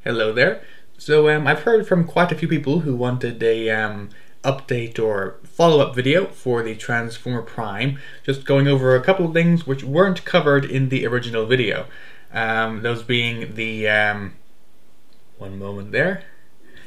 Hello there. So I've heard from quite a few people who wanted a update or follow-up video for the Transformer Prime, just going over a couple of things which weren't covered in the original video. Those being the one moment there.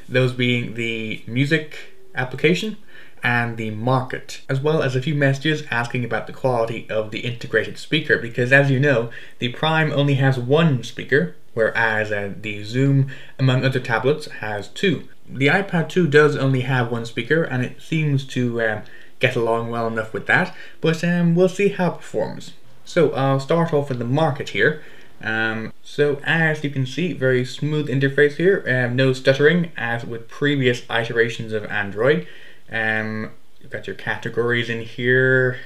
Those being the music application and the market, as well as a few messages asking about the quality of the integrated speaker, because as you know, the Prime only has one speaker, whereas the Zoom, among other tablets, has two. The iPad 2 does only have one speaker, and it seems to get along well enough with that, but we'll see how it performs. So I'll start off with the market here. So as you can see, very smooth interface here, no stuttering as with previous iterations of Android. You've got your categories in here,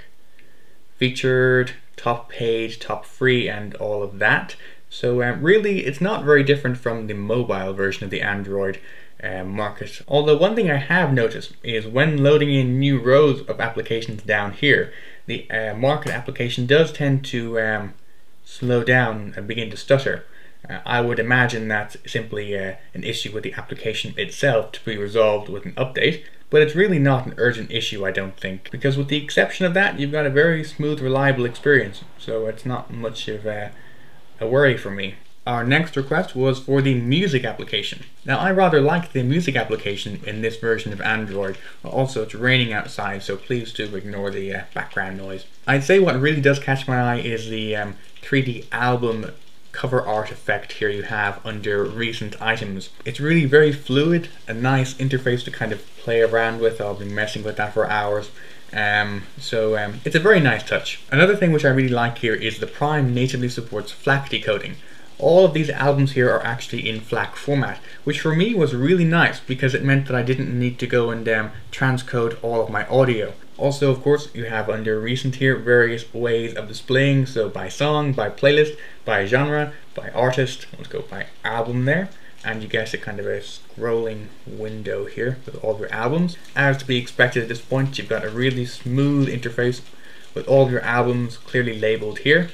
featured, top page, top free, and all of that. So really it's not very different from the mobile version of the Android market. Although one thing I have noticed is when loading in new rows of applications down here, the market application does tend to slow down and begin to stutter. I would imagine that's simply an issue with the application itself to be resolved with an update, but it's really not an urgent issue, I don't think, because with the exception of that, you've got a very smooth, reliable experience, so it's not much of a worry for me. Our next request was for the music application. Now I rather like the music application in this version of Android. Also it's raining outside, so please do ignore the background noise. I'd say what really does catch my eye is the 3D album cover art effect here you have under recent items. It's really very fluid, a nice interface to kind of play around with. I'll be messing with that for hours. It's a very nice touch. Another thing which I really like here is the Prime natively supports FLAC decoding. All of these albums here are actually in FLAC format, which for me was really nice because it meant that I didn't need to go and transcode all of my audio. Also, of course, you have under recent here various ways of displaying, so by song, by playlist, by genre, by artist. Let's go by album there, and you get a kind of a scrolling window here with all your albums. As to be expected at this point, you've got a really smooth interface with all your albums clearly labeled here,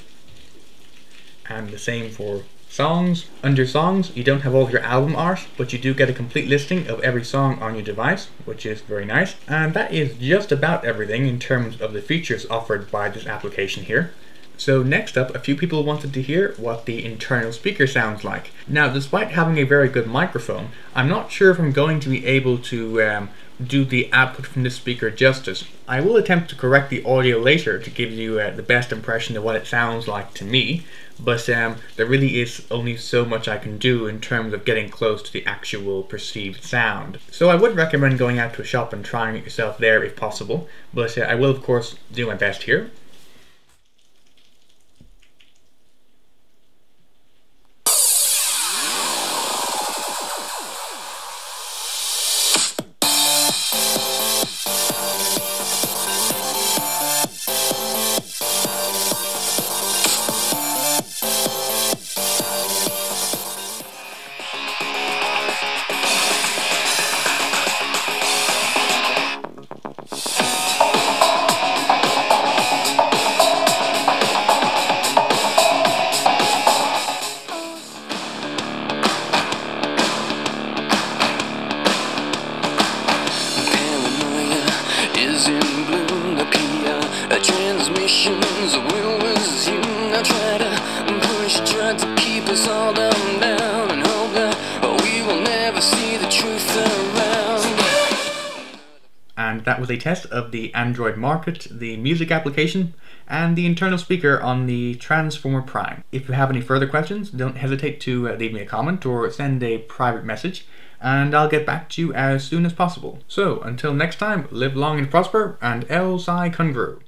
and the same for songs. Under songs, you don't have all of your album art, but you do get a complete listing of every song on your device, which is very nice. And that is just about everything in terms of the features offered by this application here. So next up, a few people wanted to hear what the internal speaker sounds like. Now, despite having a very good microphone, I'm not sure if I'm going to be able to do the output from this speaker justice. I will attempt to correct the audio later to give you the best impression of what it sounds like to me, but there really is only so much I can do in terms of getting close to the actual perceived sound. So I would recommend going out to a shop and trying it yourself there if possible, but I will of course do my best here. Transmissions will resume. I try to push, try to keep us all down and hope that we will never see the truth around. And that was a test of the Android market, the music application, and the internal speaker on the Transformer Prime. If you have any further questions, don't hesitate to leave me a comment or send a private message, and I'll get back to you as soon as possible. So, until next time, live long and prosper, and El Sai Kungru.